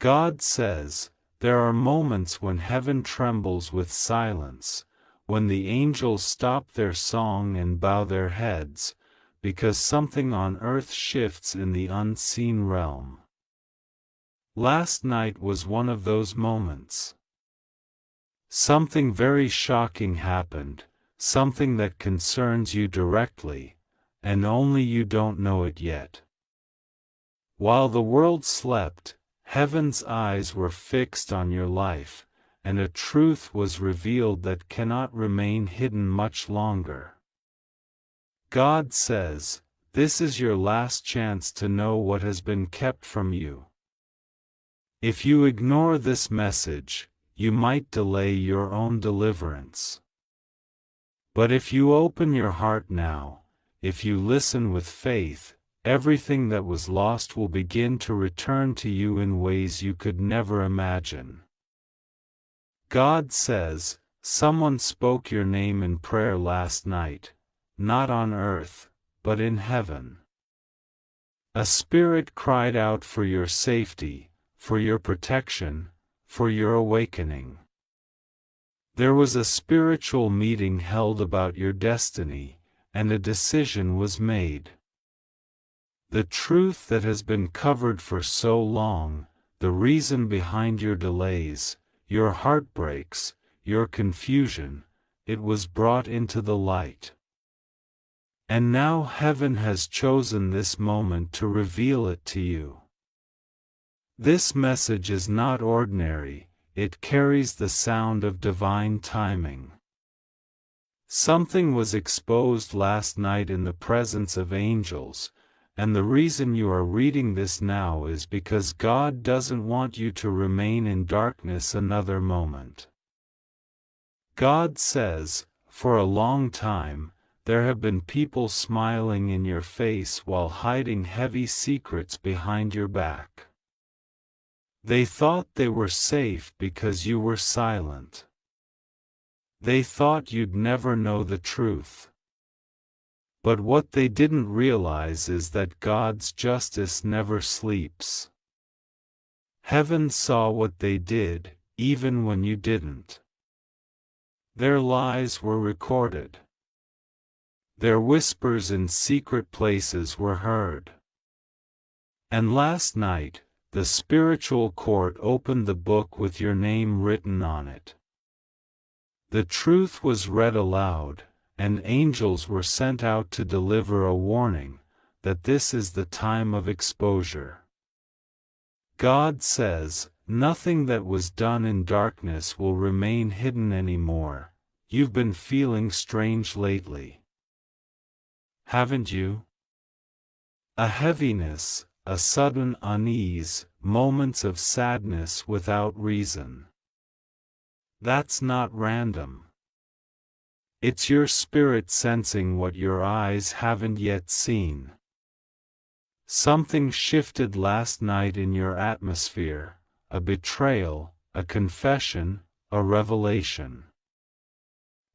God says, there are moments when heaven trembles with silence, when the angels stop their song and bow their heads, because something on earth shifts in the unseen realm. Last night was one of those moments. Something very shocking happened, something that concerns you directly, and only you don't know it yet. While the world slept, heaven's eyes were fixed on your life, and a truth was revealed that cannot remain hidden much longer. God says, this is your last chance to know what has been kept from you. If you ignore this message, you might delay your own deliverance. But if you open your heart now, if you listen with faith, everything that was lost will begin to return to you in ways you could never imagine. God says, someone spoke your name in prayer last night, not on earth, but in heaven. A spirit cried out for your safety, for your protection, for your awakening. There was a spiritual meeting held about your destiny, and a decision was made. The truth that has been covered for so long, the reason behind your delays, your heartbreaks, your confusion, it was brought into the light. And now heaven has chosen this moment to reveal it to you. This message is not ordinary, it carries the sound of divine timing. Something was exposed last night in the presence of angels, and the reason you are reading this now is because God doesn't want you to remain in darkness another moment. God says, for a long time, there have been people smiling in your face while hiding heavy secrets behind your back. They thought they were safe because you were silent. They thought you'd never know the truth. But what they didn't realize is that God's justice never sleeps. Heaven saw what they did, even when you didn't. Their lies were recorded. Their whispers in secret places were heard. And last night, the spiritual court opened the book with your name written on it. The truth was read aloud, and angels were sent out to deliver a warning, that this is the time of exposure. God says, nothing that was done in darkness will remain hidden anymore. You've been feeling strange lately. Haven't you? A heaviness, a sudden unease, moments of sadness without reason. That's not random. It's your spirit sensing what your eyes haven't yet seen. Something shifted last night in your atmosphere, a betrayal, a confession, a revelation.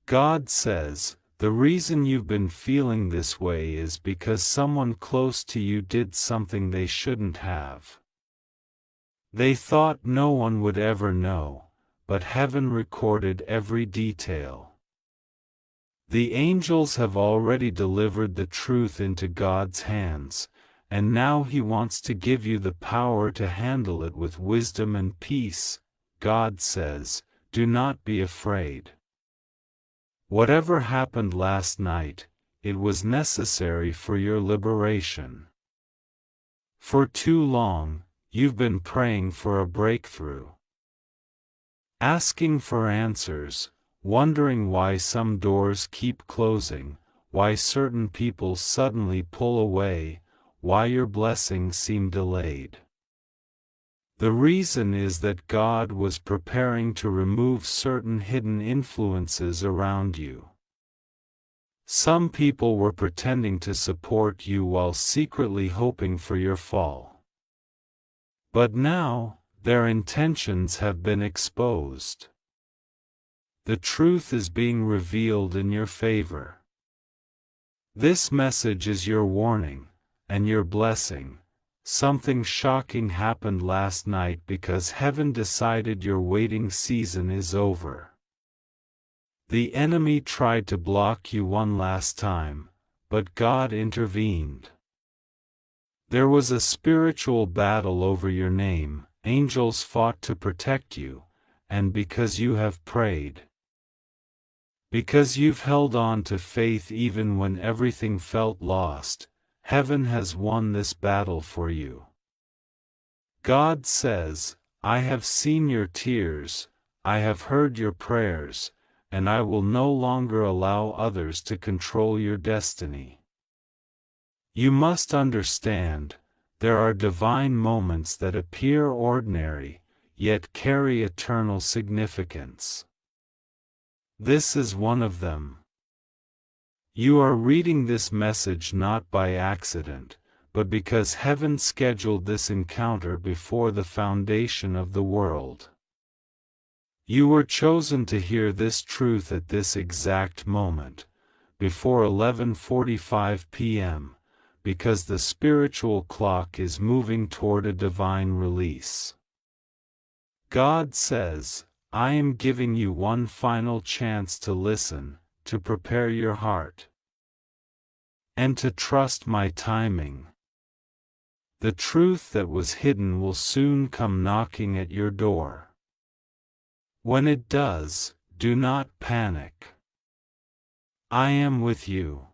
God says, the reason you've been feeling this way is because someone close to you did something they shouldn't have. They thought no one would ever know, but heaven recorded every detail. The angels have already delivered the truth into God's hands, and now He wants to give you the power to handle it with wisdom and peace. God says, do not be afraid. Whatever happened last night, it was necessary for your liberation. For too long, you've been praying for a breakthrough. Asking for answers, wondering why some doors keep closing, why certain people suddenly pull away, why your blessings seem delayed. The reason is that God was preparing to remove certain hidden influences around you. Some people were pretending to support you while secretly hoping for your fall. But now, their intentions have been exposed. The truth is being revealed in your favor. This message is your warning, and your blessing, something shocking happened last night because heaven decided your waiting season is over. The enemy tried to block you one last time, but God intervened. There was a spiritual battle over your name, angels fought to protect you, and because you have prayed. Because you've held on to faith even when everything felt lost, heaven has won this battle for you. God says, I have seen your tears, I have heard your prayers, and I will no longer allow others to control your destiny. You must understand, there are divine moments that appear ordinary, yet carry eternal significance. This is one of them. You are reading this message not by accident, but because heaven scheduled this encounter before the foundation of the world. You were chosen to hear this truth at this exact moment, before 11:45 p.m., because the spiritual clock is moving toward a divine release. God says, I am giving you one final chance to listen, to prepare your heart, and to trust my timing. The truth that was hidden will soon come knocking at your door. When it does, do not panic. I am with you.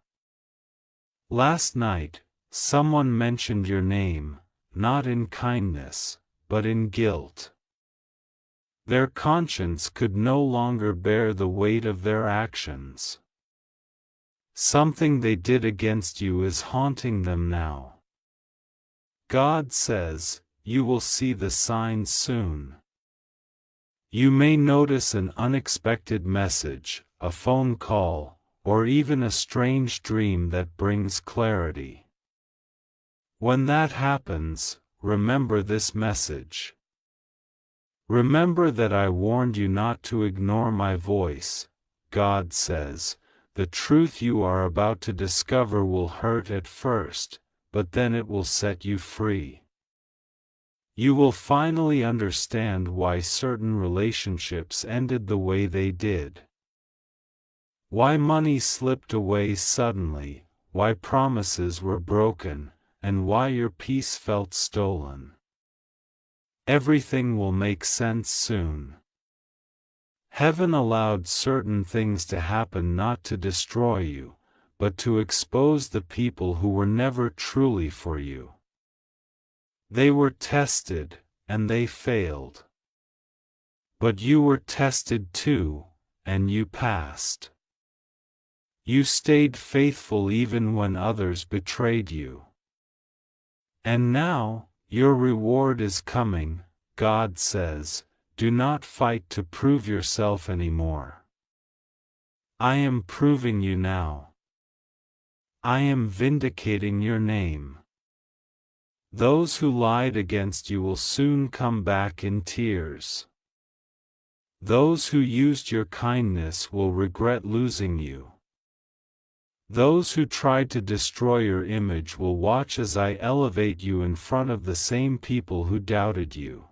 Last night, someone mentioned your name, not in kindness, but in guilt. Their conscience could no longer bear the weight of their actions. Something they did against you is haunting them now. God says, you will see the signs soon. You may notice an unexpected message, a phone call, or even a strange dream that brings clarity. When that happens, remember this message. Remember that I warned you not to ignore my voice. God says, the truth you are about to discover will hurt at first, but then it will set you free. You will finally understand why certain relationships ended the way they did. Why money slipped away suddenly, why promises were broken, and why your peace felt stolen. Everything will make sense soon. Heaven allowed certain things to happen not to destroy you, but to expose the people who were never truly for you. They were tested, and they failed. But you were tested too, and you passed. You stayed faithful even when others betrayed you. And now, your reward is coming, God says, do not fight to prove yourself anymore. I am proving you now. I am vindicating your name. Those who lied against you will soon come back in tears. Those who used your kindness will regret losing you. Those who tried to destroy your image will watch as I elevate you in front of the same people who doubted you.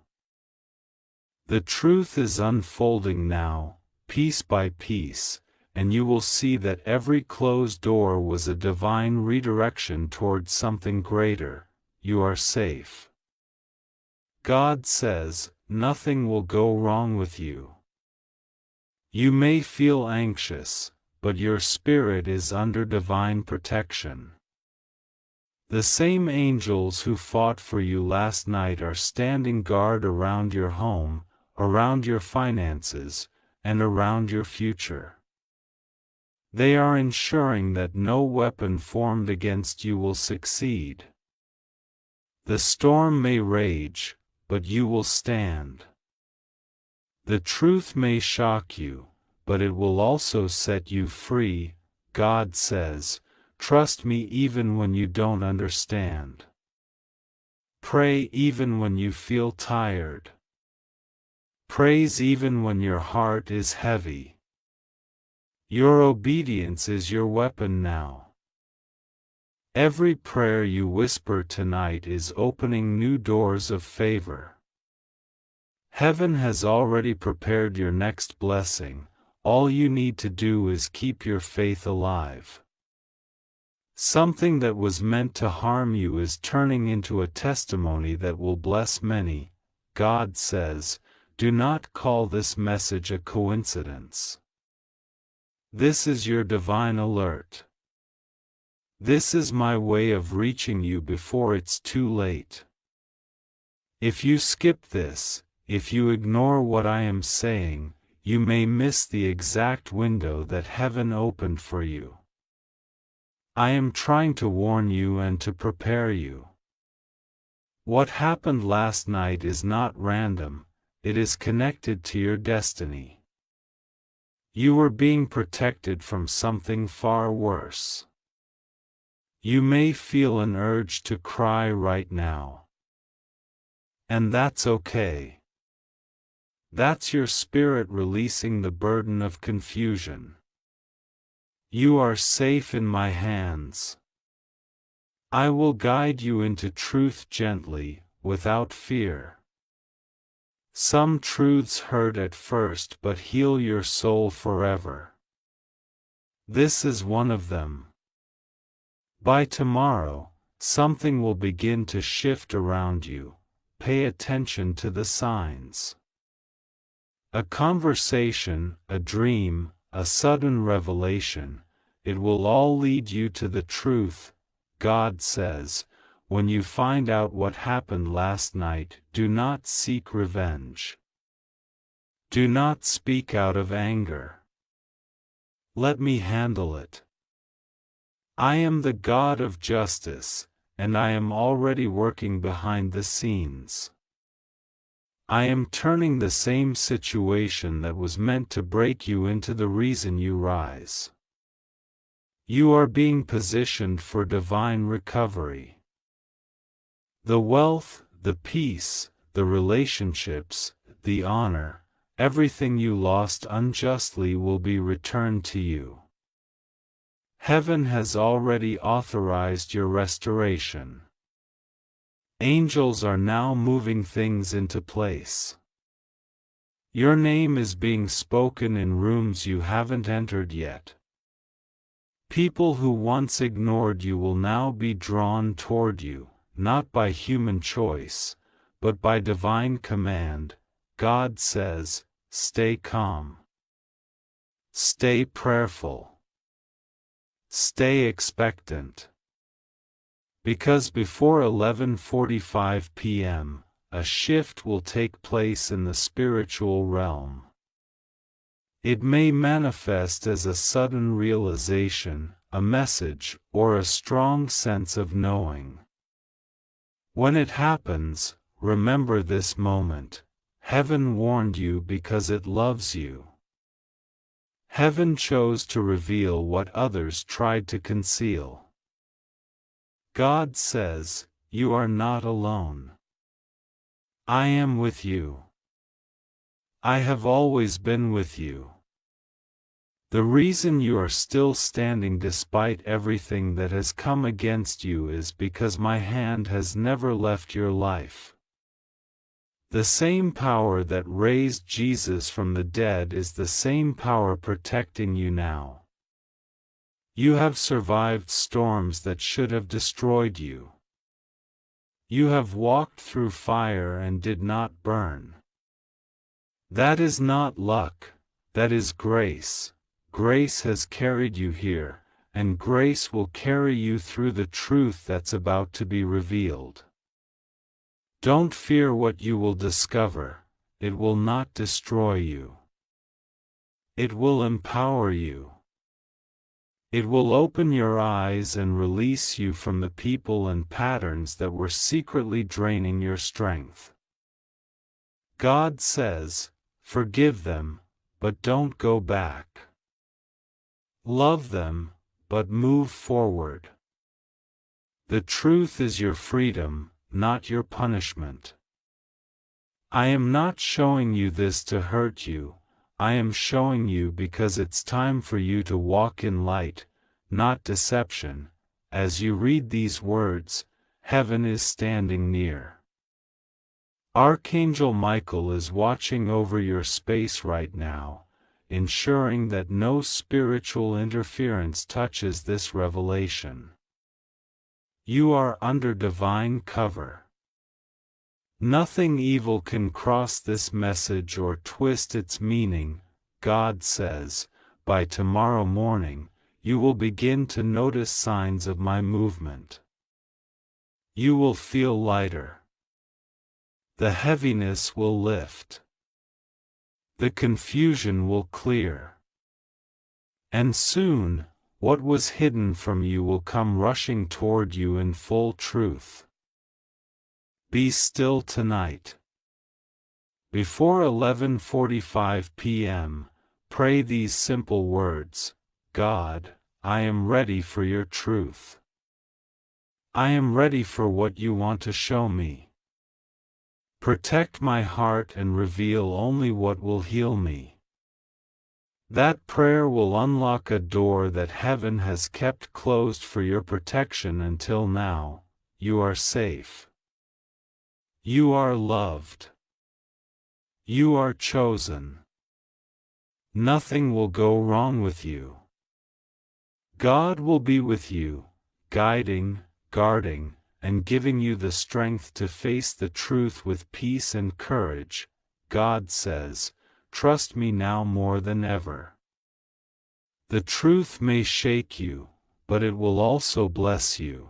The truth is unfolding now, piece by piece, and you will see that every closed door was a divine redirection toward something greater. You are safe. God says, nothing will go wrong with you. You may feel anxious, but your spirit is under divine protection. The same angels who fought for you last night are standing guard around your home, around your finances, and around your future. They are ensuring that no weapon formed against you will succeed. The storm may rage, but you will stand. The truth may shock you, but it will also set you free. God says, trust me even when you don't understand. Pray even when you feel tired. Praise even when your heart is heavy. Your obedience is your weapon now. Every prayer you whisper tonight is opening new doors of favor. Heaven has already prepared your next blessing. All you need to do is keep your faith alive. Something that was meant to harm you is turning into a testimony that will bless many. God says, do not call this message a coincidence. This is your divine alert. This is my way of reaching you before it's too late. If you skip this, if you ignore what I am saying, you may miss the exact window that heaven opened for you. I am trying to warn you and to prepare you. What happened last night is not random, it is connected to your destiny. You were being protected from something far worse. You may feel an urge to cry right now. And that's okay. That's your spirit releasing the burden of confusion. You are safe in my hands. I will guide you into truth gently, without fear. Some truths hurt at first but heal your soul forever. This is one of them. By tomorrow, something will begin to shift around you. Pay attention to the signs. A conversation, a dream, a sudden revelation, it will all lead you to the truth. God says, when you find out what happened last night, do not seek revenge. Do not speak out of anger. Let me handle it. I am the God of justice, and I am already working behind the scenes. I am turning the same situation that was meant to break you into the reason you rise. You are being positioned for divine recovery. The wealth, the peace, the relationships, the honor, everything you lost unjustly will be returned to you. Heaven has already authorized your restoration. Angels are now moving things into place. Your name is being spoken in rooms you haven't entered yet. People who once ignored you will now be drawn toward you, not by human choice, but by divine command. God says, stay calm. Stay prayerful. Stay expectant. Because before 11:45 p.m., a shift will take place in the spiritual realm. It may manifest as a sudden realization, a message, or a strong sense of knowing. When it happens, remember this moment. Heaven warned you because it loves you. Heaven chose to reveal what others tried to conceal. God says, you are not alone. I am with you. I have always been with you. The reason you are still standing despite everything that has come against you is because my hand has never left your life. The same power that raised Jesus from the dead is the same power protecting you now. You have survived storms that should have destroyed you. You have walked through fire and did not burn. That is not luck, that is grace. Grace has carried you here, and grace will carry you through the truth that's about to be revealed. Don't fear what you will discover, it will not destroy you. It will empower you. It will open your eyes and release you from the people and patterns that were secretly draining your strength. God says, forgive them, but don't go back. Love them, but move forward. The truth is your freedom, not your punishment. I am not showing you this to hurt you, I am showing you because it's time for you to walk in light, not deception. as you read these words, heaven is standing near. Archangel Michael is watching over your space right now, ensuring that no spiritual interference touches this revelation. You are under divine cover. Nothing evil can cross this message or twist its meaning. God says, by tomorrow morning, you will begin to notice signs of my movement. You will feel lighter. The heaviness will lift. The confusion will clear. And soon, what was hidden from you will come rushing toward you in full truth. Be still tonight. Before 11:45 p.m., pray these simple words: God, I am ready for your truth. I am ready for what you want to show me. Protect my heart and reveal only what will heal me. That prayer will unlock a door that heaven has kept closed for your protection until now. You are safe. You are loved. You are chosen. Nothing will go wrong with you. God will be with you, guiding, guarding, and giving you the strength to face the truth with peace and courage. God says, trust me now more than ever. The truth may shake you, but it will also bless you.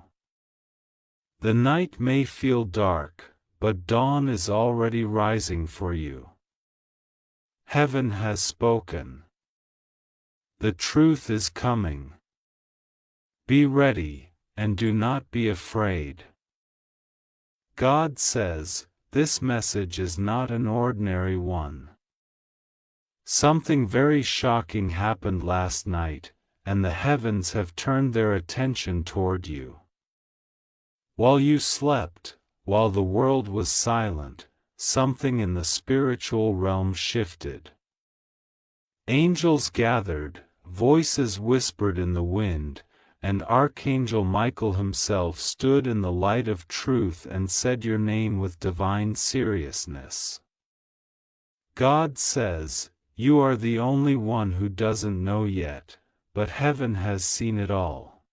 The night may feel dark, but dawn is already rising for you. Heaven has spoken. The truth is coming. Be ready, and do not be afraid. God says, this message is not an ordinary one. Something very shocking happened last night, and the heavens have turned their attention toward you. While you slept, while the world was silent, something in the spiritual realm shifted. Angels gathered, voices whispered in the wind, and Archangel Michael himself stood in the light of truth and said your name with divine seriousness. God says, you are the only one who doesn't know yet, but heaven has seen it all.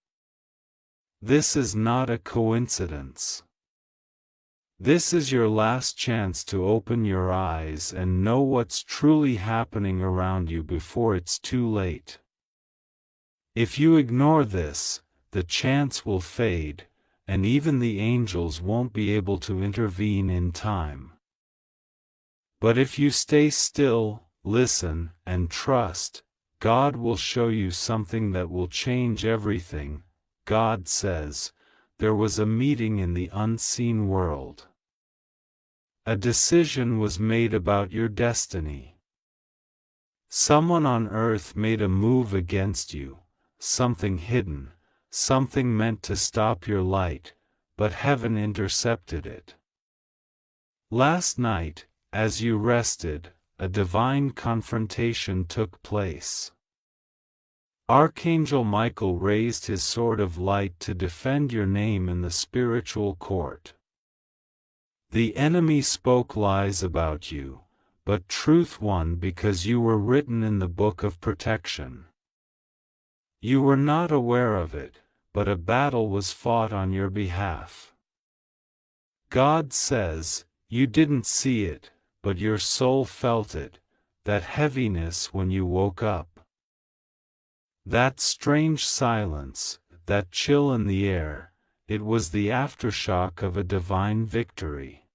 This is not a coincidence. This is your last chance to open your eyes and know what's truly happening around you before it's too late. If you ignore this, the chance will fade, and even the angels won't be able to intervene in time. But if you stay still, listen, and trust, God will show you something that will change everything. God says, there was a meeting in the unseen world. A decision was made about your destiny. Someone on earth made a move against you, something hidden, something meant to stop your light, but heaven intercepted it. Last night, as you rested, a divine confrontation took place. Archangel Michael raised his sword of light to defend your name in the spiritual court. The enemy spoke lies about you, but truth won because you were written in the book of protection. You were not aware of it, but a battle was fought on your behalf. God says, you didn't see it, but your soul felt it, that heaviness when you woke up. That strange silence, that chill in the air, it was the aftershock of a divine victory.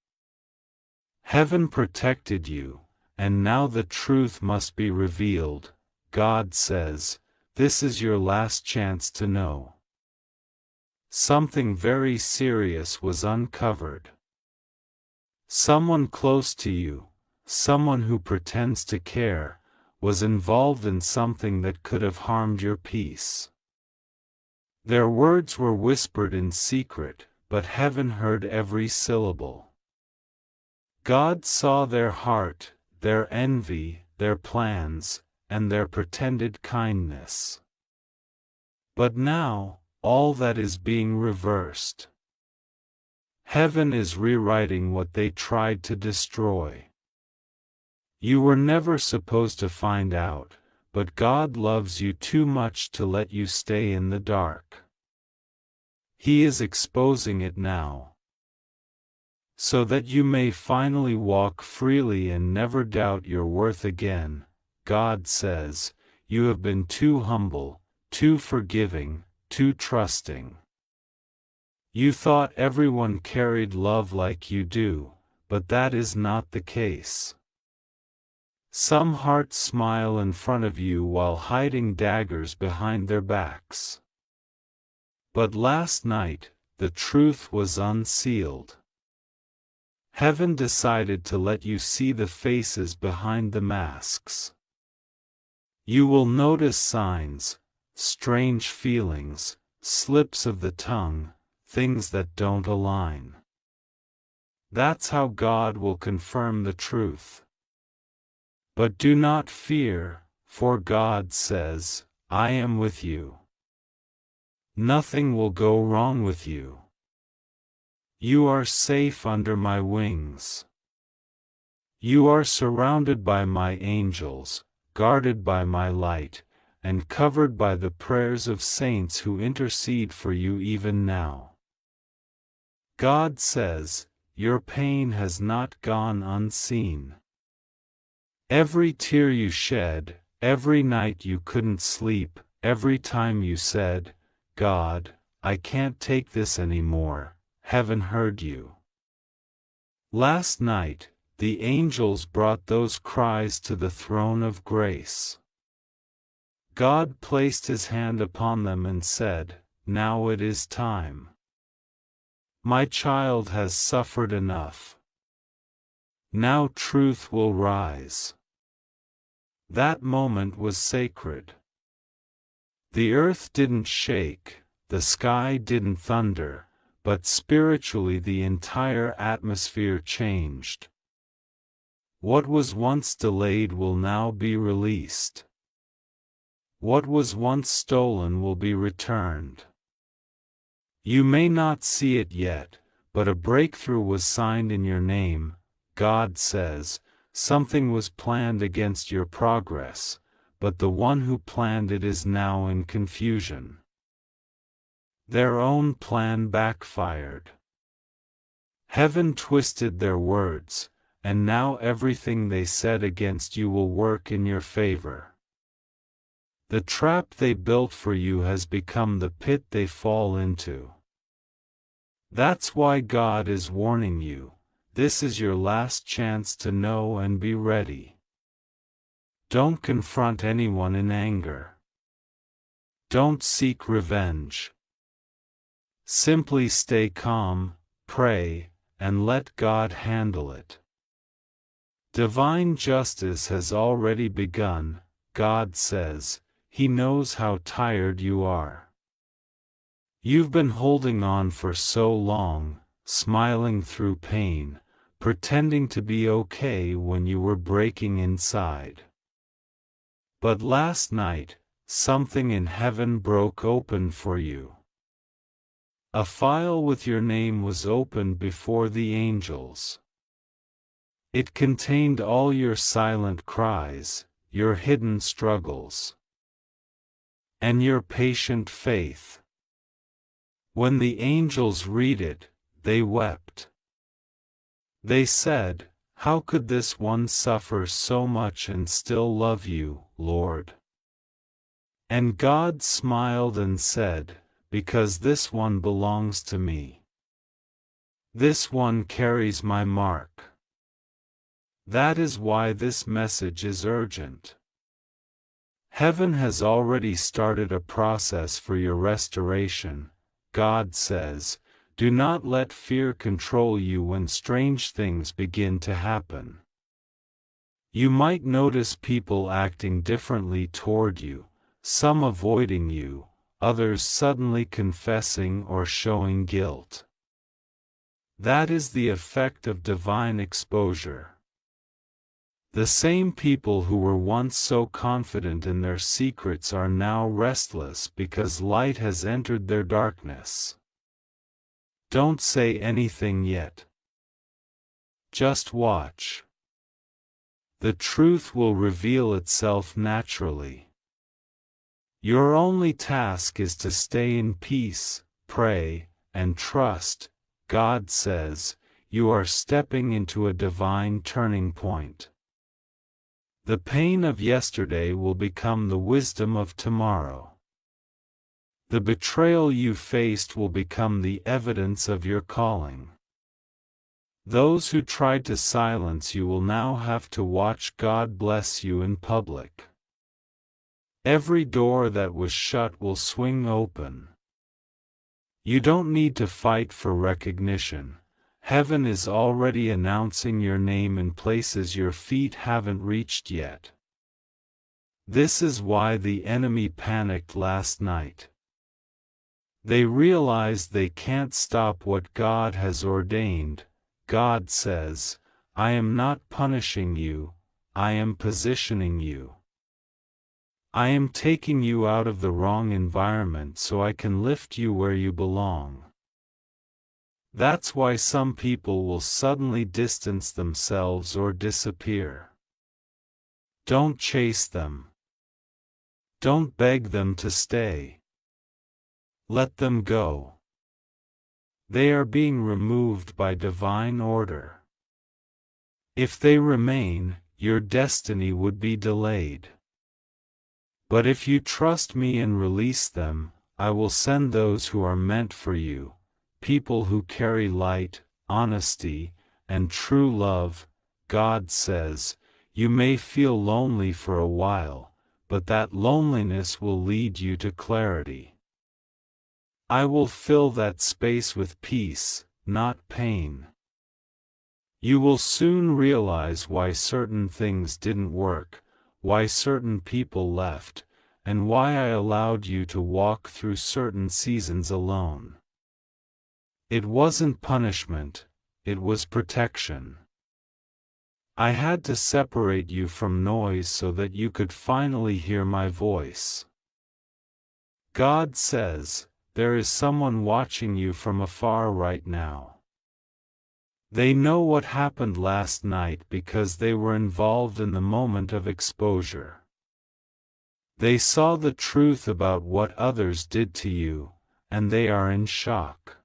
Heaven protected you, and now the truth must be revealed. God says, this is your last chance to know. Something very serious was uncovered. Someone close to you, someone who pretends to care, was involved in something that could have harmed your peace. Their words were whispered in secret, but heaven heard every syllable. God saw their heart, their envy, their plans, and their pretended kindness. But now, all that is being reversed. Heaven is rewriting what they tried to destroy. You were never supposed to find out, but God loves you too much to let you stay in the dark. He is exposing it now, so that you may finally walk freely and never doubt your worth again. God says, you have been too humble, too forgiving, too trusting. You thought everyone carried love like you do, but that is not the case. Some hearts smile in front of you while hiding daggers behind their backs. But last night, the truth was unsealed. Heaven decided to let you see the faces behind the masks. You will notice signs, strange feelings, slips of the tongue, things that don't align. That's how God will confirm the truth. But do not fear, for God says, I am with you. Nothing will go wrong with you. You are safe under my wings. You are surrounded by my angels, guarded by my light, and covered by the prayers of saints who intercede for you even now. God says, your pain has not gone unseen. Every tear you shed, every night you couldn't sleep, every time you said, God, I can't take this anymore, heaven heard you. Last night, the angels brought those cries to the throne of grace. God placed his hand upon them and said, now it is time. My child has suffered enough. Now truth will rise. That moment was sacred. The earth didn't shake, the sky didn't thunder, but spiritually the entire atmosphere changed. What was once delayed will now be released. What was once stolen will be returned. You may not see it yet, but a breakthrough was signed in your name. God says, something was planned against your progress, but the one who planned it is now in confusion. Their own plan backfired. Heaven twisted their words, and now everything they said against you will work in your favor. The trap they built for you has become the pit they fall into. That's why God is warning you. This is your last chance to know and be ready. Don't confront anyone in anger. Don't seek revenge. Simply stay calm, pray, and let God handle it. Divine justice has already begun. God says, He knows how tired you are. You've been holding on for so long, smiling through pain, pretending to be okay when you were breaking inside. But last night, something in heaven broke open for you. A file with your name was opened before the angels. It contained all your silent cries, your hidden struggles, and your patient faith. When the angels read it, they wept. They said, how could this one suffer so much and still love you, Lord? And God smiled and said, because this one belongs to me. This one carries my mark. That is why this message is urgent. Heaven has already started a process for your restoration. God says, do not let fear control you when strange things begin to happen. You might notice people acting differently toward you, some avoiding you, others suddenly confessing or showing guilt. That is the effect of divine exposure. The same people who were once so confident in their secrets are now restless because light has entered their darkness. Don't say anything yet. Just watch. The truth will reveal itself naturally. Your only task is to stay in peace, pray, and trust. God says, you are stepping into a divine turning point. The pain of yesterday will become the wisdom of tomorrow. The betrayal you faced will become the evidence of your calling. Those who tried to silence you will now have to watch God bless you in public. Every door that was shut will swing open. You don't need to fight for recognition. Heaven is already announcing your name in places your feet haven't reached yet. This is why the enemy panicked last night. They realized they can't stop what God has ordained. God says, I am not punishing you, I am positioning you. I am taking you out of the wrong environment so I can lift you where you belong. That's why some people will suddenly distance themselves or disappear. Don't chase them. Don't beg them to stay. Let them go. They are being removed by divine order. If they remain, your destiny would be delayed. But if you trust me and release them, I will send those who are meant for you. People who carry light, honesty, and true love. God says, you may feel lonely for a while, but that loneliness will lead you to clarity. I will fill that space with peace, not pain. You will soon realize why certain things didn't work, why certain people left, and why I allowed you to walk through certain seasons alone. It wasn't punishment, it was protection. I had to separate you from noise so that you could finally hear my voice. God says, there is someone watching you from afar right now. They know what happened last night because they were involved in the moment of exposure. They saw the truth about what others did to you, and they are in shock.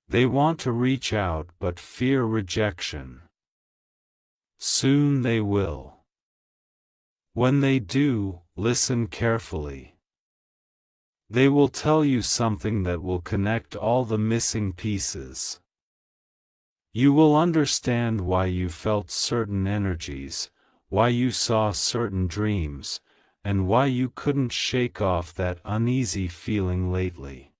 They want to reach out but fear rejection. Soon they will. When they do, listen carefully. They will tell you something that will connect all the missing pieces. You will understand why you felt certain energies, why you saw certain dreams, and why you couldn't shake off that uneasy feeling lately.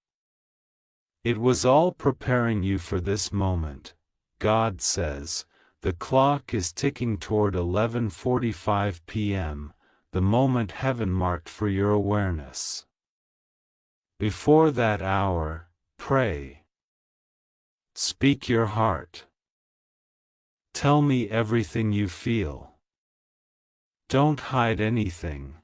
It was all preparing you for this moment. God says, the clock is ticking toward 11:45 p.m., the moment heaven marked for your awareness. Before that hour, pray. Speak your heart. Tell me everything you feel. Don't hide anything.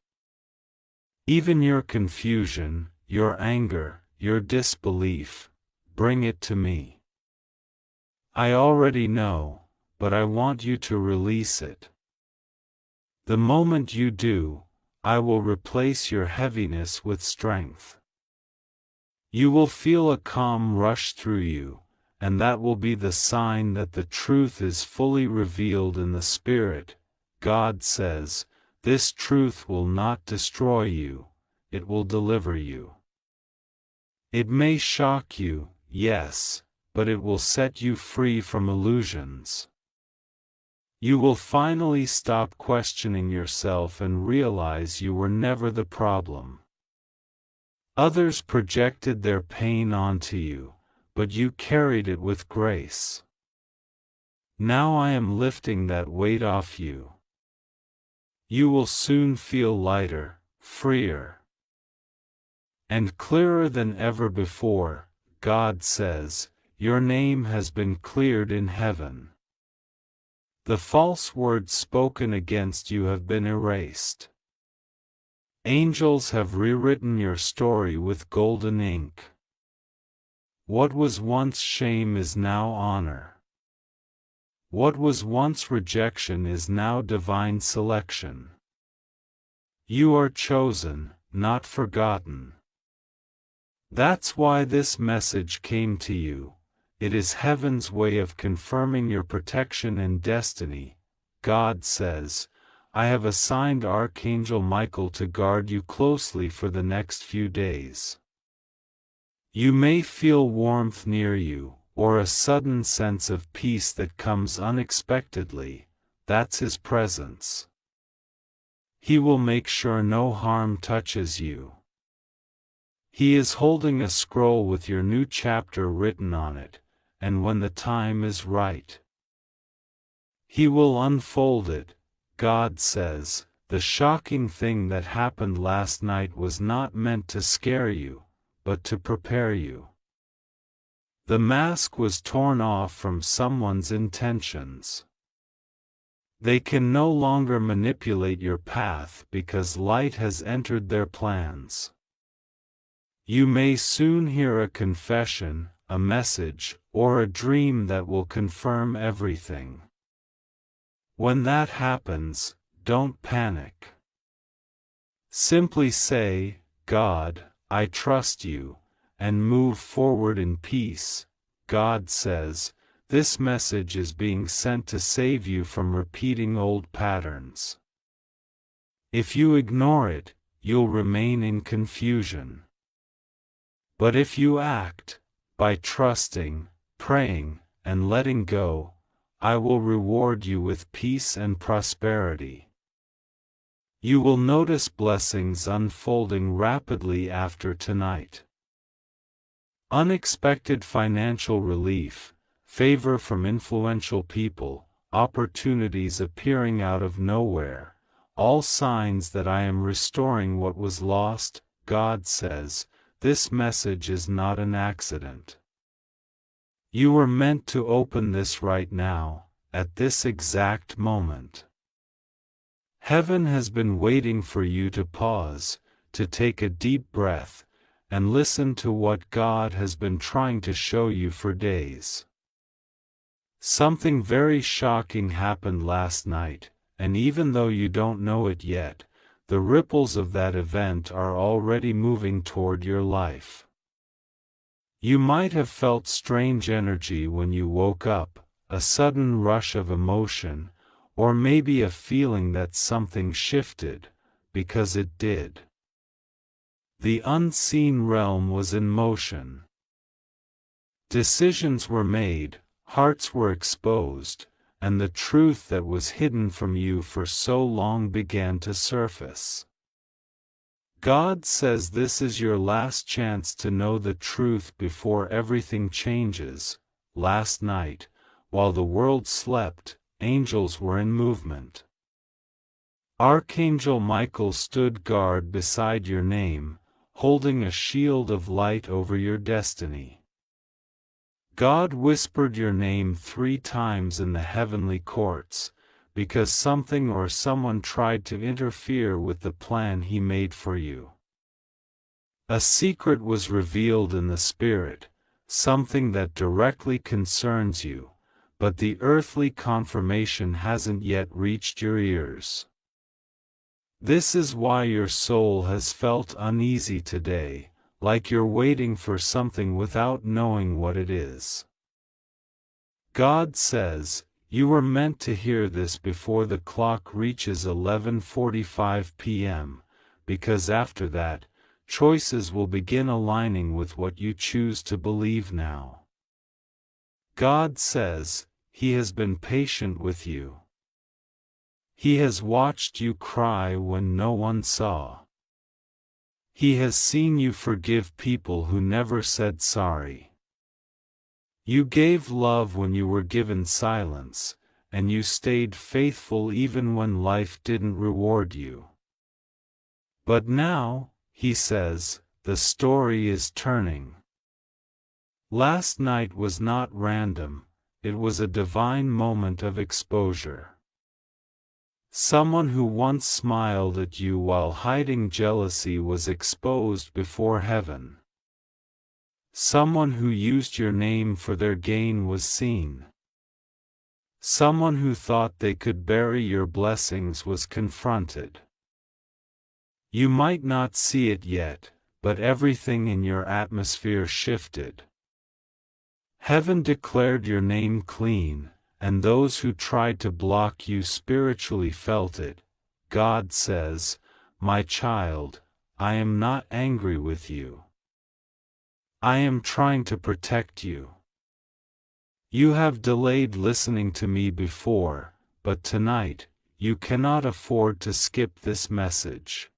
Even your confusion, your anger, your disbelief, bring it to me. I already know, but I want you to release it. The moment you do, I will replace your heaviness with strength. You will feel a calm rush through you, and that will be the sign that the truth is fully revealed in the Spirit. God says, this truth will not destroy you, it will deliver you. It may shock you, yes, but it will set you free from illusions. You will finally stop questioning yourself and realize you were never the problem. Others projected their pain onto you, but you carried it with grace. Now I am lifting that weight off you. You will soon feel lighter, freer, and clearer than ever before. God says, your name has been cleared in heaven. The false words spoken against you have been erased. Angels have rewritten your story with golden ink. What was once shame is now honor. What was once rejection is now divine selection. You are chosen, not forgotten. That's why this message came to you. It is heaven's way of confirming your protection and destiny. God says, I have assigned Archangel Michael to guard you closely for the next few days. You may feel warmth near you, or a sudden sense of peace that comes unexpectedly. That's His presence. He will make sure no harm touches you. He is holding a scroll with your new chapter written on it, and when the time is right, He will unfold it. God says, the shocking thing that happened last night was not meant to scare you, but to prepare you. The mask was torn off from someone's intentions. They can no longer manipulate your path because light has entered their plans. You may soon hear a confession, a message, or a dream that will confirm everything. When that happens, don't panic. Simply say, God, I trust you, and move forward in peace. God says, this message is being sent to save you from repeating old patterns. If you ignore it, you'll remain in confusion. But if you act, by trusting, praying, and letting go, I will reward you with peace and prosperity. You will notice blessings unfolding rapidly after tonight. Unexpected financial relief, favor from influential people, opportunities appearing out of nowhere, all signs that I am restoring what was lost. God says, this message is not an accident. You were meant to open this right now, at this exact moment. Heaven has been waiting for you to pause, to take a deep breath, and listen to what God has been trying to show you for days. Something very shocking happened last night, and even though you don't know it yet, the ripples of that event are already moving toward your life. You might have felt strange energy when you woke up, a sudden rush of emotion, or maybe a feeling that something shifted, because it did. The unseen realm was in motion. Decisions were made, hearts were exposed, and the truth that was hidden from you for so long began to surface. God says this is your last chance to know the truth before everything changes. Last night, while the world slept, angels were in movement. Archangel Michael stood guard beside your name, holding a shield of light over your destiny. God whispered your name 3 times in the heavenly courts, because something or someone tried to interfere with the plan He made for you. A secret was revealed in the Spirit, something that directly concerns you, but the earthly confirmation hasn't yet reached your ears. This is why your soul has felt uneasy today, like you're waiting for something without knowing what it is. God says, you were meant to hear this before the clock reaches 11:45 p.m., because after that, choices will begin aligning with what you choose to believe now. God says, He has been patient with you. He has watched you cry when no one saw. He has seen you forgive people who never said sorry. You gave love when you were given silence, and you stayed faithful even when life didn't reward you. But now, He says, the story is turning. Last night was not random, it was a divine moment of exposure. Someone who once smiled at you while hiding jealousy was exposed before heaven. Someone who used your name for their gain was seen. Someone who thought they could bury your blessings was confronted. You might not see it yet, but everything in your atmosphere shifted. Heaven declared your name clean, and those who tried to block you spiritually felt it. God says, "My child, I am not angry with you. I am trying to protect you. You have delayed listening to me before, but tonight, you cannot afford to skip this message.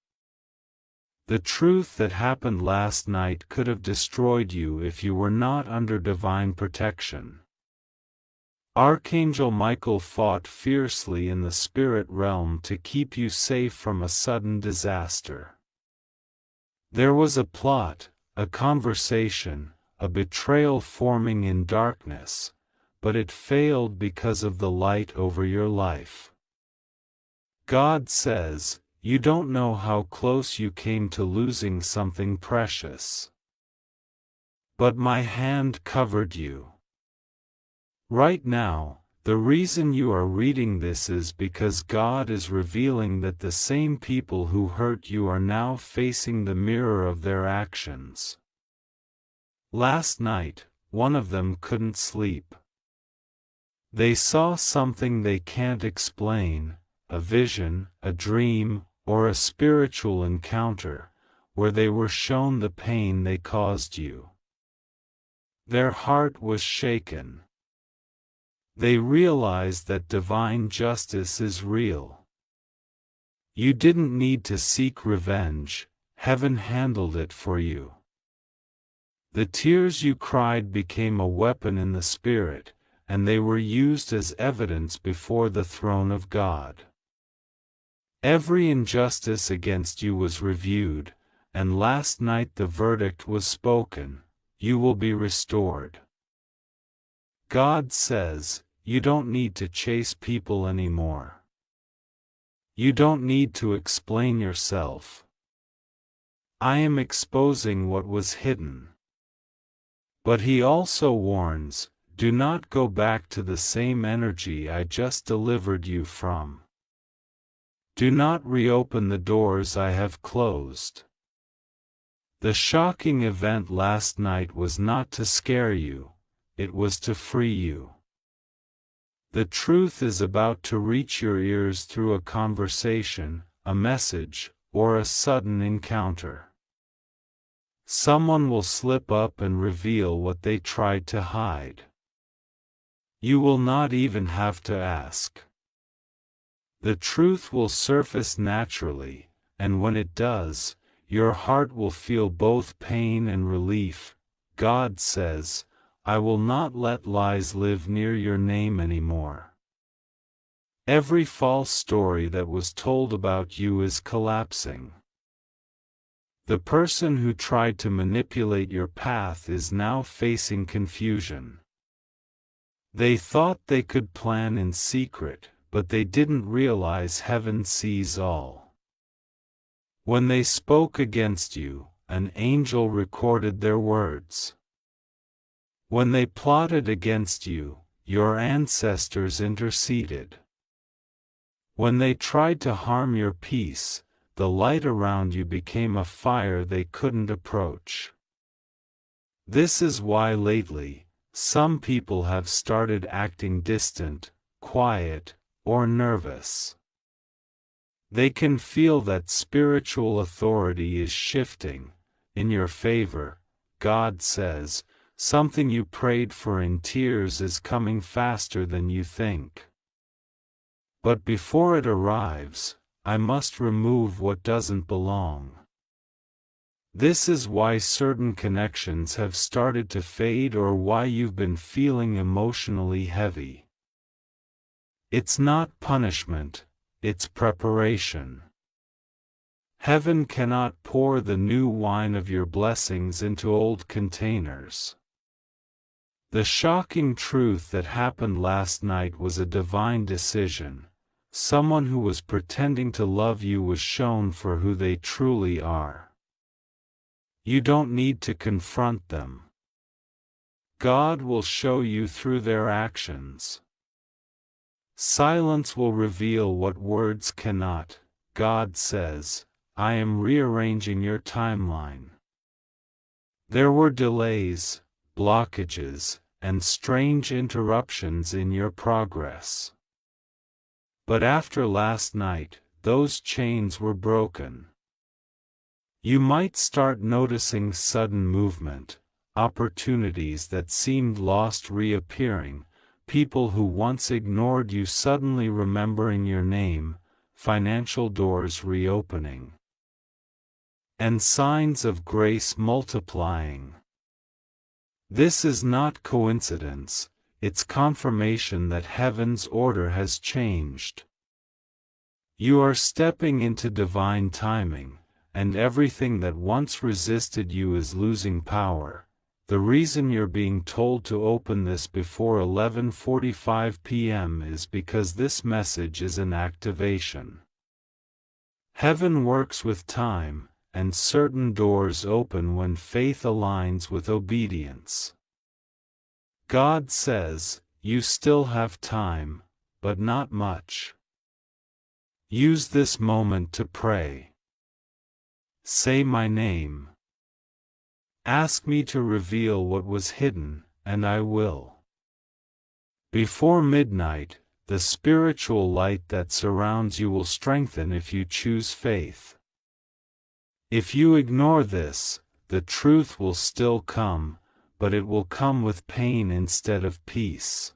The truth that happened last night could have destroyed you if you were not under divine protection." Archangel Michael fought fiercely in the spirit realm to keep you safe from a sudden disaster. There was a plot, a conversation, a betrayal forming in darkness, but it failed because of the light over your life. God says, "You don't know how close you came to losing something precious. But my hand covered you." Right now, the reason you are reading this is because God is revealing that the same people who hurt you are now facing the mirror of their actions. Last night, one of them couldn't sleep. They saw something they can't explain, a vision, a dream, or a spiritual encounter, where they were shown the pain they caused you. Their heart was shaken. They realized that divine justice is real. You didn't need to seek revenge, heaven handled it for you. The tears you cried became a weapon in the spirit, and they were used as evidence before the throne of God. Every injustice against you was reviewed, and last night the verdict was spoken: you will be restored. God says, "You don't need to chase people anymore. You don't need to explain yourself. I am exposing what was hidden." But he also warns, "Do not go back to the same energy I just delivered you from. Do not reopen the doors I have closed." The shocking event last night was not to scare you, it was to free you. The truth is about to reach your ears through a conversation, a message, or a sudden encounter. Someone will slip up and reveal what they tried to hide. You will not even have to ask. The truth will surface naturally, and when it does, your heart will feel both pain and relief. God says, "I will not let lies live near your name anymore." Every false story that was told about you is collapsing. The person who tried to manipulate your path is now facing confusion. They thought they could plan in secret, but they didn't realize heaven sees all. When they spoke against you, an angel recorded their words. When they plotted against you, your ancestors interceded. When they tried to harm your peace, the light around you became a fire they couldn't approach. This is why lately, some people have started acting distant, quiet, or nervous. They can feel that spiritual authority is shifting in your favor. God says, "Something you prayed for in tears is coming faster than you think. But before it arrives, I must remove what doesn't belong." This is why certain connections have started to fade or why you've been feeling emotionally heavy. It's not punishment, it's preparation. Heaven cannot pour the new wine of your blessings into old containers. The shocking truth that happened last night was a divine decision. Someone who was pretending to love you was shown for who they truly are. You don't need to confront them. God will show you through their actions. Silence will reveal what words cannot. God says, I am rearranging your timeline. There were delays, blockages, and strange interruptions in your progress. But after last night, those chains were broken. You might start noticing sudden movement, opportunities that seemed lost reappearing, people who once ignored you suddenly remembering your name, financial doors reopening, and signs of grace multiplying. This is not coincidence, it's confirmation that heaven's order has changed. You are stepping into divine timing, and everything that once resisted you is losing power. The reason you're being told to open this before 11:45 p.m. is because this message is an activation. Heaven works with time, and certain doors open when faith aligns with obedience. God says, you still have time, but not much. Use this moment to pray. Say my name. Ask me to reveal what was hidden, and I will. Before midnight, the spiritual light that surrounds you will strengthen if you choose faith. If you ignore this, the truth will still come, but it will come with pain instead of peace.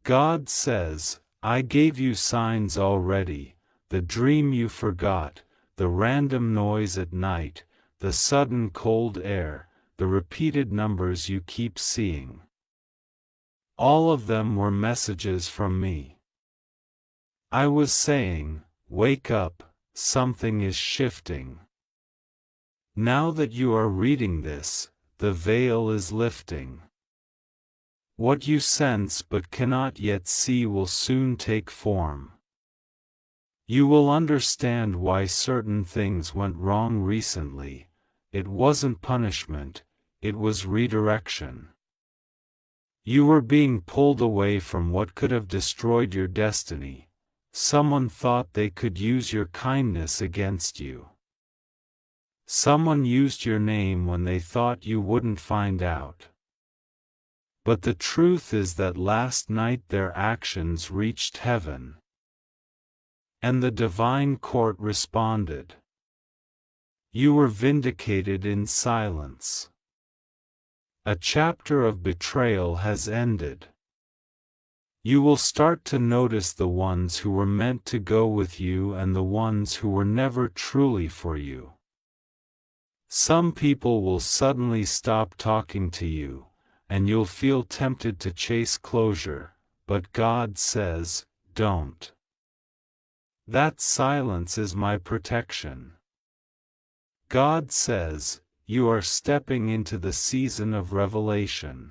God says, I gave you signs already, the dream you forgot, the random noise at night, the sudden cold air, the repeated numbers you keep seeing. All of them were messages from me. I was saying, wake up, something is shifting. Now that you are reading this, the veil is lifting. What you sense but cannot yet see will soon take form. You will understand why certain things went wrong recently. It wasn't punishment, it was redirection. You were being pulled away from what could have destroyed your destiny. Someone thought they could use your kindness against you. Someone used your name when they thought you wouldn't find out. But the truth is that last night their actions reached heaven. And the divine court responded. You were vindicated in silence. A chapter of betrayal has ended. You will start to notice the ones who were meant to go with you and the ones who were never truly for you. Some people will suddenly stop talking to you, and you'll feel tempted to chase closure, but God says, don't. That silence is my protection. God says, you are stepping into the season of revelation.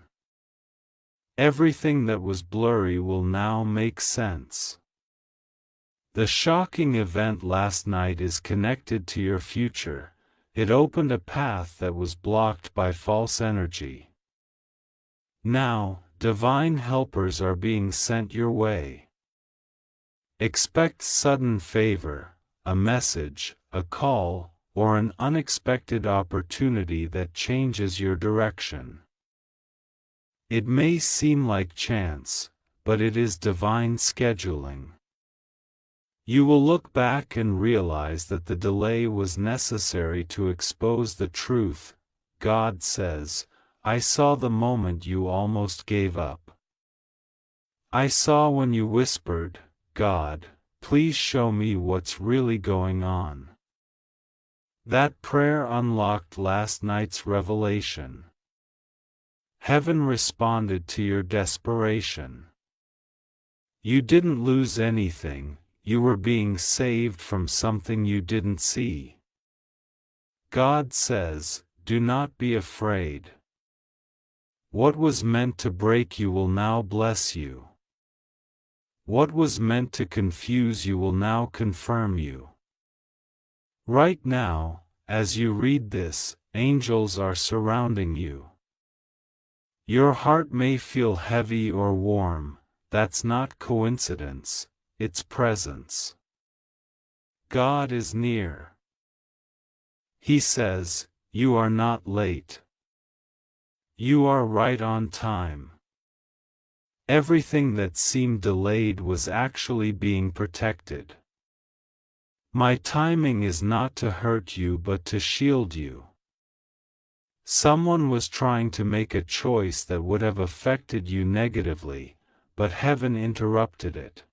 Everything that was blurry will now make sense. The shocking event last night is connected to your future. It opened a path that was blocked by false energy. Now, divine helpers are being sent your way. Expect sudden favor, a message, a call, or an unexpected opportunity that changes your direction. It may seem like chance, but it is divine scheduling. You will look back and realize that the delay was necessary to expose the truth. God says, I saw the moment you almost gave up. I saw when you whispered, God, please show me what's really going on. That prayer unlocked last night's revelation. Heaven responded to your desperation. You didn't lose anything. You were being saved from something you didn't see. God says, do not be afraid. What was meant to break you will now bless you. What was meant to confuse you will now confirm you. Right now, as you read this, angels are surrounding you. Your heart may feel heavy or warm. That's not coincidence, it's presence. God is near. He says, "You are not late. You are right on time." Everything that seemed delayed was actually being protected. My timing is not to hurt you but to shield you. Someone was trying to make a choice that would have affected you negatively, but heaven interrupted it.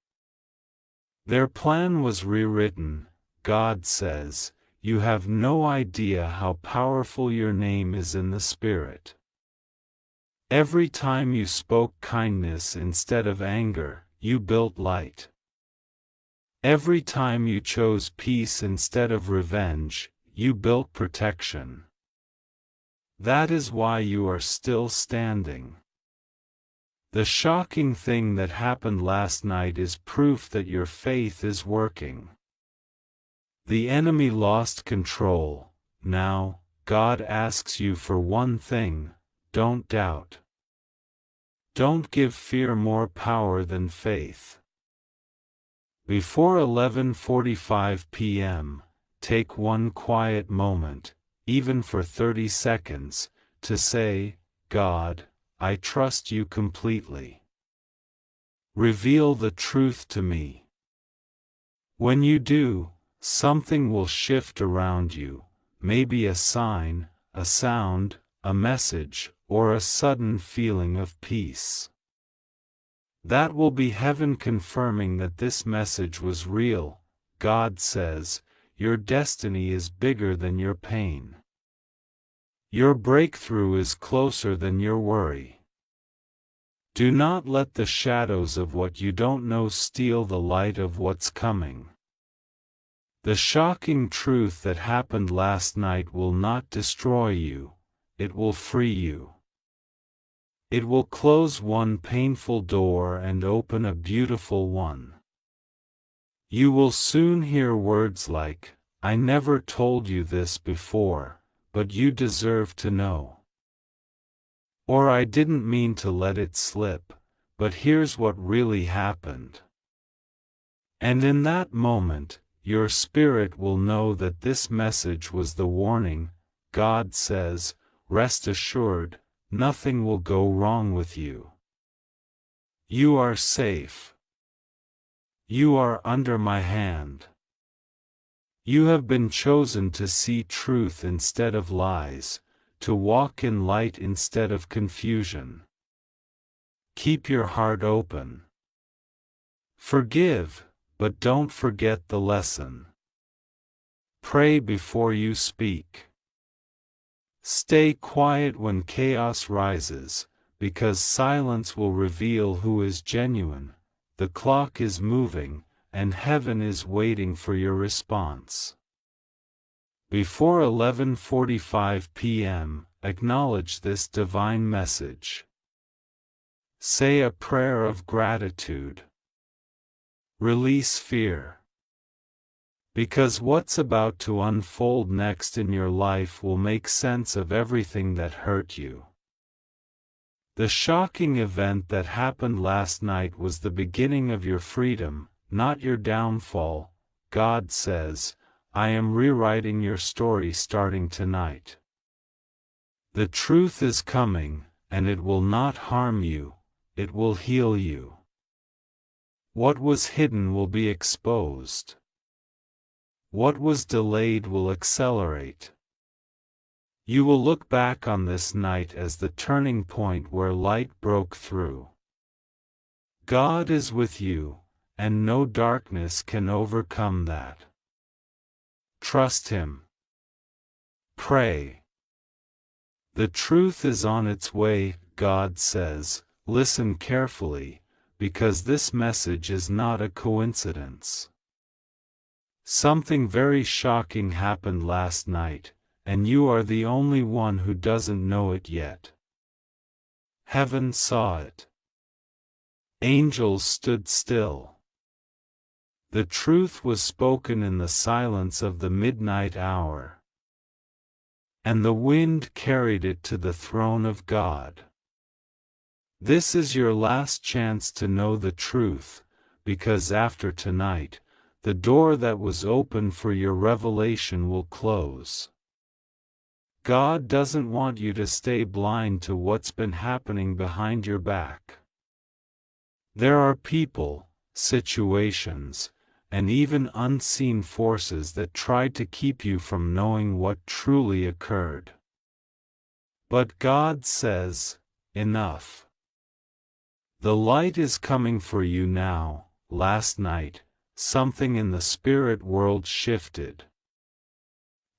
Their plan was rewritten. God says, "You have no idea how powerful your name is in the Spirit." Every time you spoke kindness instead of anger, you built light. Every time you chose peace instead of revenge, you built protection. That is why you are still standing. The shocking thing that happened last night is proof that your faith is working. The enemy lost control. Now, God asks you for one thing: don't doubt. Don't give fear more power than faith. Before 11:45 p.m., take one quiet moment, even for 30 seconds, to say, "God, I trust you completely. Reveal the truth to me." When you do, something will shift around you, maybe a sign, a sound, a message, or a sudden feeling of peace. That will be heaven confirming that this message was real. God says, your destiny is bigger than your pain. Your breakthrough is closer than your worry. Do not let the shadows of what you don't know steal the light of what's coming. The shocking truth that happened last night will not destroy you, it will free you. It will close one painful door and open a beautiful one. You will soon hear words like, "I never told you this before, but you deserve to know." Or, "I didn't mean to let it slip, but here's what really happened." And in that moment, your spirit will know that this message was the warning. God says, "Rest assured, nothing will go wrong with you. You are safe. You are under my hand. You have been chosen to see truth instead of lies, to walk in light instead of confusion. Keep your heart open. Forgive, but don't forget the lesson. Pray before you speak. Stay quiet when chaos rises, because silence will reveal who is genuine. The clock is moving, and heaven is waiting for your response. Before 11:45 p.m., acknowledge this divine message. Say a prayer of gratitude. Release fear. Because what's about to unfold next in your life will make sense of everything that hurt you. The shocking event that happened last night was the beginning of your freedom, not your downfall. God says, "I am rewriting your story starting tonight." The truth is coming, and it will not harm you, it will heal you. What was hidden will be exposed. What was delayed will accelerate. You will look back on this night as the turning point where light broke through. God is with you, and no darkness can overcome that. Trust Him. Pray. The truth is on its way, God says. Listen carefully, because this message is not a coincidence. Something very shocking happened last night, and you are the only one who doesn't know it yet. Heaven saw it. Angels stood still. The truth was spoken in the silence of the midnight hour. And the wind carried it to the throne of God. This is your last chance to know the truth, because after tonight, the door that was open for your revelation will close. God doesn't want you to stay blind to what's been happening behind your back. There are people, situations, and even unseen forces that try to keep you from knowing what truly occurred. But God says, enough. The light is coming for you now. Last night, something in the spirit world shifted.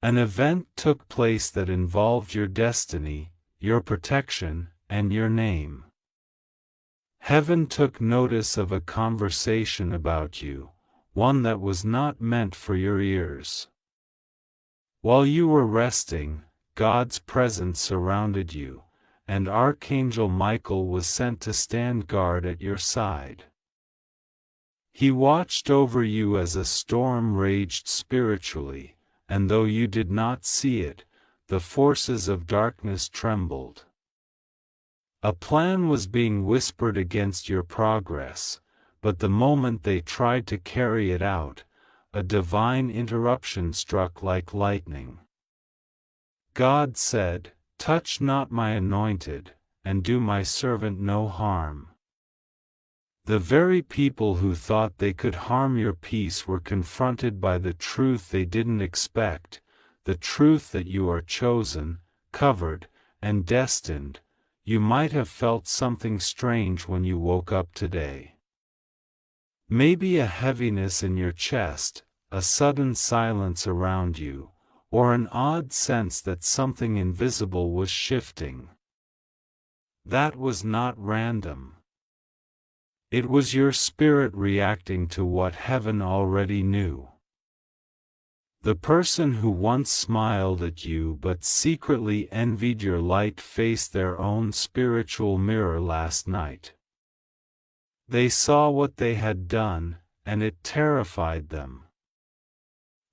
An event took place that involved your destiny, your protection, and your name. Heaven took notice of a conversation about you, one that was not meant for your ears. While you were resting, God's presence surrounded you, and Archangel Michael was sent to stand guard at your side. He watched over you as a storm raged spiritually, and though you did not see it, the forces of darkness trembled. A plan was being whispered against your progress, but the moment they tried to carry it out, a divine interruption struck like lightning. God said, "Touch not my anointed, and do my servant no harm." The very people who thought they could harm your peace were confronted by the truth they didn't expect, the truth that you are chosen, covered, and destined. You might have felt something strange when you woke up today. Maybe a heaviness in your chest, a sudden silence around you, or an odd sense that something invisible was shifting. That was not random. It was your spirit reacting to what heaven already knew. The person who once smiled at you but secretly envied your light faced their own spiritual mirror last night. They saw what they had done, and it terrified them.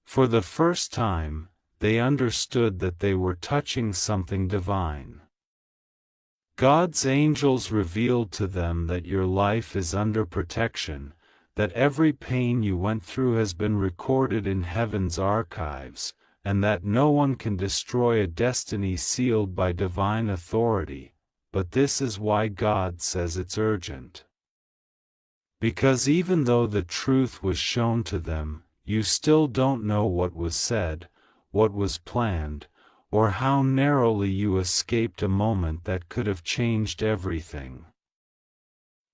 For the first time, they understood that they were touching something divine. God's angels revealed to them that your life is under protection, that every pain you went through has been recorded in heaven's archives, and that no one can destroy a destiny sealed by divine authority. But this is why God says it's urgent. Because even though the truth was shown to them, you still don't know what was said, what was planned, or how narrowly you escaped a moment that could have changed everything.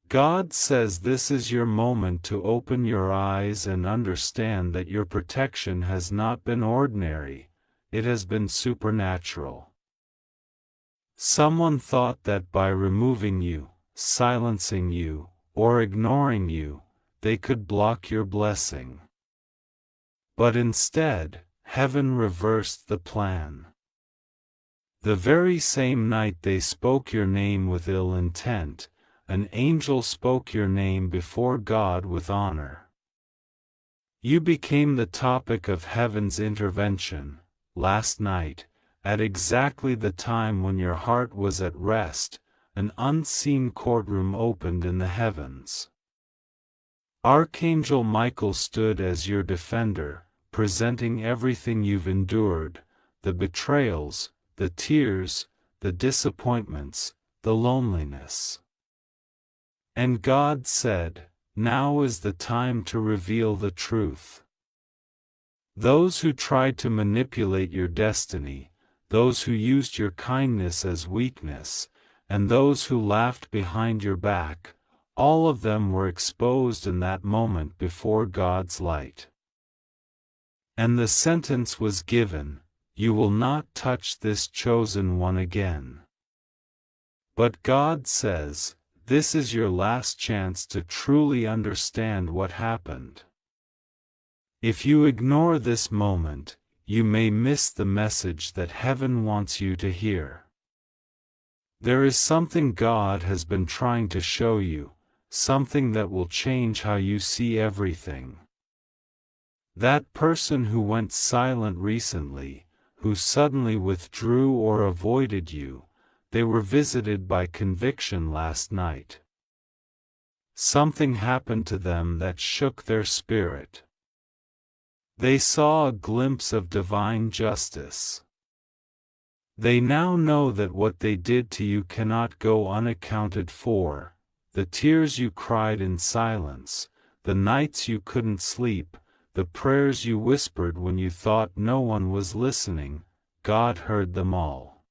God says this is your moment to open your eyes and understand that your protection has not been ordinary, it has been supernatural. Someone thought that by removing you, silencing you, or ignoring you, they could block your blessing. But instead, heaven reversed the plan. The very same night they spoke your name with ill intent, an angel spoke your name before God with honor. You became the topic of heaven's intervention, last night, at exactly the time when your heart was at rest, an unseen courtroom opened in the heavens. Archangel Michael stood as your defender, presenting everything you've endured, the betrayals, the tears, the disappointments, the loneliness. And God said, "Now is the time to reveal the truth." Those who tried to manipulate your destiny, those who used your kindness as weakness, and those who laughed behind your back, all of them were exposed in that moment before God's light. And the sentence was given, "You will not touch this chosen one again." But God says, this is your last chance to truly understand what happened. If you ignore this moment, you may miss the message that heaven wants you to hear. There is something God has been trying to show you, something that will change how you see everything. That person who went silent recently, who suddenly withdrew or avoided you, they were visited by conviction last night. Something happened to them that shook their spirit. They saw a glimpse of divine justice. They now know that what they did to you cannot go unaccounted for. The tears you cried in silence, the nights you couldn't sleep, the prayers you whispered when you thought no one was listening, God heard them all.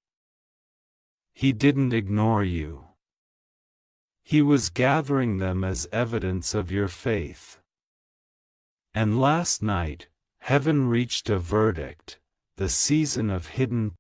He didn't ignore you. He was gathering them as evidence of your faith. And last night, heaven reached a verdict. The season of hidden